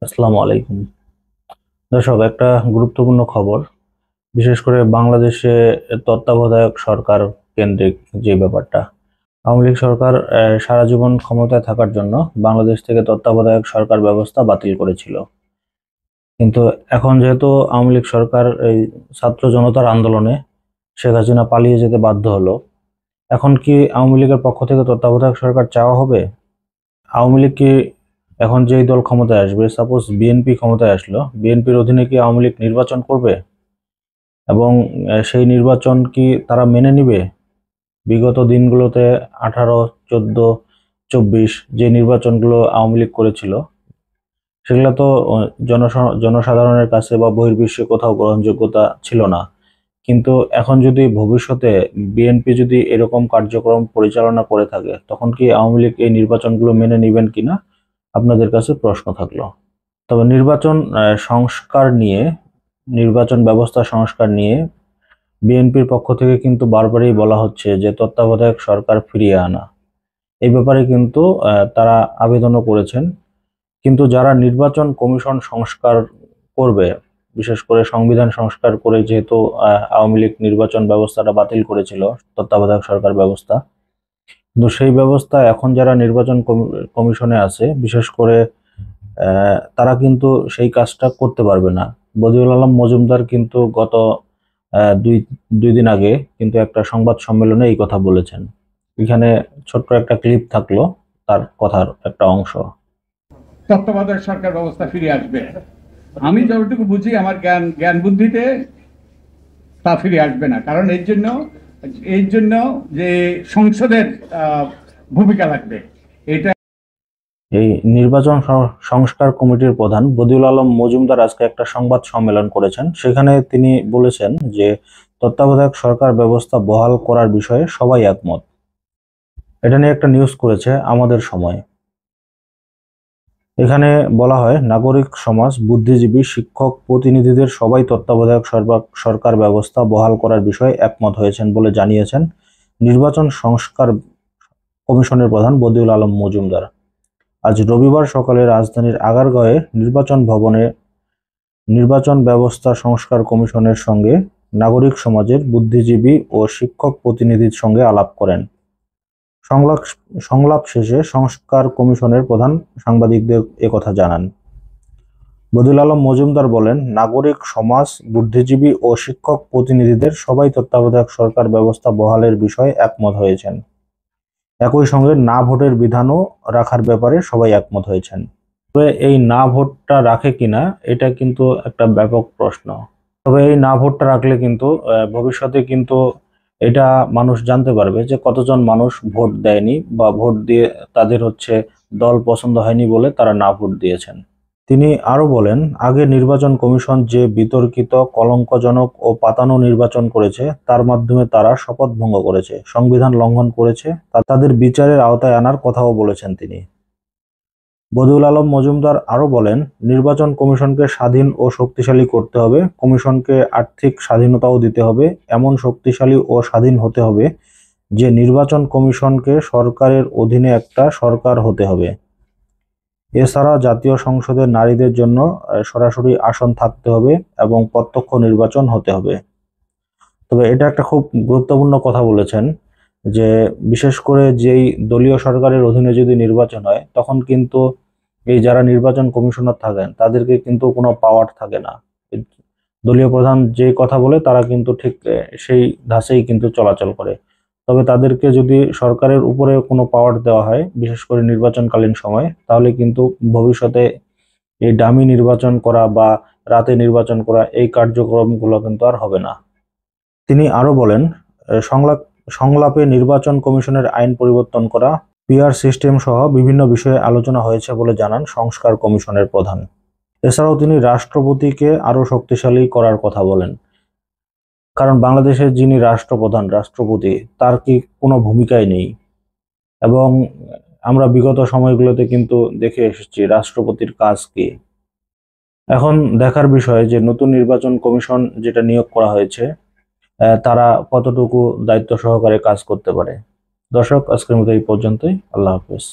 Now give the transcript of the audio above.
আসসালামু আলাইকুম। দর্শক, একটা গুরুত্বপূর্ণ খবর। বিশেষ করে বাংলাদেশে তত্ত্বাবধায়ক সরকার কেন্দ্রিক যে ব্যাপারটা, আওয়ামী লীগ সরকার সারা জীবন ক্ষমতায় থাকার জন্য বাংলাদেশ থেকে তত্ত্বাবধায়ক সরকার ব্যবস্থা বাতিল করেছিল। কিন্তু এখন যেহেতু আওয়ামী লীগ সরকার এই ছাত্র জনতার আন্দোলনে শেখ হাসিনা পালিয়ে যেতে বাধ্য হলো, এখন কি আওয়ামী লীগের পক্ষ থেকে তত্ত্বাবধায়ক সরকার চাওয়া হবে? আওয়ামী লীগ কি, এখন যেই দল ক্ষমতায় আসবে, সাপোজ বিএনপি ক্ষমতায় আসলো, বিএনপির অধীনে কি আওয়ামী লীগ নির্বাচন করবে? এবং সেই নির্বাচন কি তারা মেনে নিবে? বিগত দিনগুলোতে 18, 14, 24 যে নির্বাচনগুলো আওয়ামী লীগ করেছিল, সেগুলো তো জনসাধারণের কাছে বা বহির্বিশ্বে কোথাও গ্রহণযোগ্যতা ছিল না। কিন্তু এখন যদি ভবিষ্যতে বিএনপি যদি এরকম কার্যক্রম পরিচালনা করে থাকে, তখন কি আওয়ামী লীগ এই নির্বাচনগুলো মেনে নিবেন কিনা আপনাদের কাছে প্রশ্ন থাকলো। তবে নির্বাচন সংস্কার নিয়ে, নির্বাচন ব্যবস্থা সংস্কার নিয়ে বিএনপির পক্ষ থেকে কিন্তু বারবারই বলা হচ্ছে যে তত্ত্বাবধায়ক সরকার ফিরিয়ে আনা। এই ব্যাপারে কিন্তু তারা আবেদনও করেছেন। কিন্তু যারা নির্বাচন কমিশন সংস্কার করবে, বিশেষ করে সংবিধান সংস্কার করে, যেহেতু আওয়ামী লীগ নির্বাচন ব্যবস্থাটা বাতিল করেছিল, তত্ত্বাবধায়ক সরকার ব্যবস্থা, কিন্তু সেই ব্যবস্থা এখন যারা নির্বাচন কমিশনে আছে, বিশেষ করে তারা কিন্তু সেই কাজটা করতে পারবে না। বদিউল আলম মজুমদার কিন্তু গত দুই দুই দিন আগে কিন্তু একটা সংবাদ সম্মেলনে এই কথা বলেছেন। এখানে ছোট্ট একটা ক্লিপ থাকলো, তার কথার একটা অংশ। তত্ত্বাবধায়ক সরকার ব্যবস্থা ফিরে আসবে। আমি যতটুকু বুঝি, আমার জ্ঞান জ্ঞান বুদ্ধিতে তা ফিরে আসবে না। কারণ এর জন্য যে সংসদের ভূমিকা লাগবে। এটা এই নির্বাচন সংস্কার কমিটির প্রধান বদিউল আলম মজুমদার আজকে একটা সংবাদ সম্মেলন করেছেন। সেখানে তিনি বলেছেন যে তত্ত্বাবধায়ক সরকার ব্যবস্থা বহাল করার বিষয়ে সবাই একমত। এটা নিয়ে একটা নিউজ করেছে আমাদের সময়। এখানে বলা হয়, নাগরিক সমাজ, বুদ্ধিজীবী, শিক্ষক, প্রতিনিধিদের সবাই তত্ত্বাবধায়ক সরকার ব্যবস্থা বহাল করার বিষয়ে একমত হয়েছেন বলে জানিয়েছেন নির্বাচন সংস্কার কমিশনের প্রধান বদিউল আলম মজুমদার। আজ রবিবার সকালে রাজধানীর আগারগাঁওয়ে নির্বাচন ভবনে নির্বাচন ব্যবস্থা সংস্কার কমিশনের সঙ্গে নাগরিক সমাজের, বুদ্ধিজীবী ও শিক্ষক প্রতিনিধির সঙ্গে আলাপ করেন। সংলাপ সংলাপ শেষে সংস্কার কমিশনের প্রধান সাংবাদিকদের একথা জানান। বদিউল আলম মজুমদার বলেন, নাগরিক সমাজ, বুদ্ধিজীবী ও শিক্ষক প্রতিনিধিদের সবাই তত্ত্বাবধায়ক সরকার ব্যবস্থা বহালের বিষয়ে একমত হয়েছেন। একই সঙ্গে না ভোটের বিধানও রাখার ব্যাপারে সবাই একমত হয়েছেন। তবে এই না ভোটটা রাখে কিনা, এটা কিন্তু একটা ব্যাপক প্রশ্ন। তবে এই না ভোটটা রাখলে কিন্তু ভবিষ্যতে কিন্তু এটা মানুষ জানতে পারবে যে কতজন মানুষ ভোট দেয়নি, বা ভোট দিয়ে তাদের দল পছন্দ হয়নি বলে তারা না ভোট দিয়েছেন। তিনি আরো বলেন, আগে নির্বাচন কমিশন যে বিতর্কিত, কলঙ্কজনক ও পাতানো নির্বাচন করেছে, তার মাধ্যমে তারা শপথ ভঙ্গ করেছে, সংবিধান লঙ্ঘন করেছে, তাদের বিচারের আওতায় আনার কথাও বলেছেন তিনি। বদিউল আলম মজুমদার আরো বলেন, নির্বাচন কমিশনকে স্বাধীন ও শক্তিশালী করতে হবে, কমিশনকে আর্থিক স্বাধীনতাও দিতে হবে, এমন শক্তিশালী ও স্বাধীন হতে হবে যে নির্বাচন কমিশনকে সরকারের অধীনে একটা সরকার হতে হবে। এছাড়া জাতীয় সংসদে নারীদের জন্য সরাসরি আসন থাকতে হবে এবং প্রত্যক্ষ নির্বাচন হতে হবে। তবে এটা একটা খুব গুরুত্বপূর্ণ কথা বলেছেন যে বিশেষ করে যেই দলীয় সরকারের অধীনে যদি নির্বাচন হয়, তখন কিন্তু এই যারা নির্বাচন কমিশনার থাকেন তাদেরকে কিন্তু কোনো পাওয়ার থাকে না। এই দলীয় প্রধান যে কথা বলে তারা কিন্তু ঠিক সেই ধাঁচেই কিন্তু চলাচল করে। তবে তাদেরকে যদি সরকারের উপরে কোনো পাওয়ার দেওয়া হয়, বিশেষ করে নির্বাচনকালীন সময়, তাহলে কিন্তু ভবিষ্যতে এই ডামি নির্বাচন করা বা রাতে নির্বাচন করা, এই কার্যক্রমগুলো কিন্তু আর হবে না। তিনি আরো বলেন, সংলাপে নির্বাচন কমিশনের আইন পরিবর্তন করা, পিআর সিস্টেম সহ বিভিন্ন বিষয়ে আলোচনা হয়েছে বলে জানান সংস্কার কমিশনের প্রধান। এছাড়াও তিনি রাষ্ট্রপতিকে আরো শক্তিশালী করার কথা বলেন। কারণ বাংলাদেশের যিনি রাষ্ট্রপ্রধান, রাষ্ট্রপতি, তার কি কোনো ভূমিকাই নেই। এবং আমরা বিগত সময়গুলোতে কিন্তু দেখে এসেছি রাষ্ট্রপতির কাজ কি। এখন দেখার বিষয় যে নতুন নির্বাচন কমিশন যেটা নিয়োগ করা হয়েছে, তারা কতটুকু দায়িত্ব সহকারে কাজ করতে পারে। দর্শক, আজকের মতো এই পর্যন্তই। আল্লাহ হাফেজ।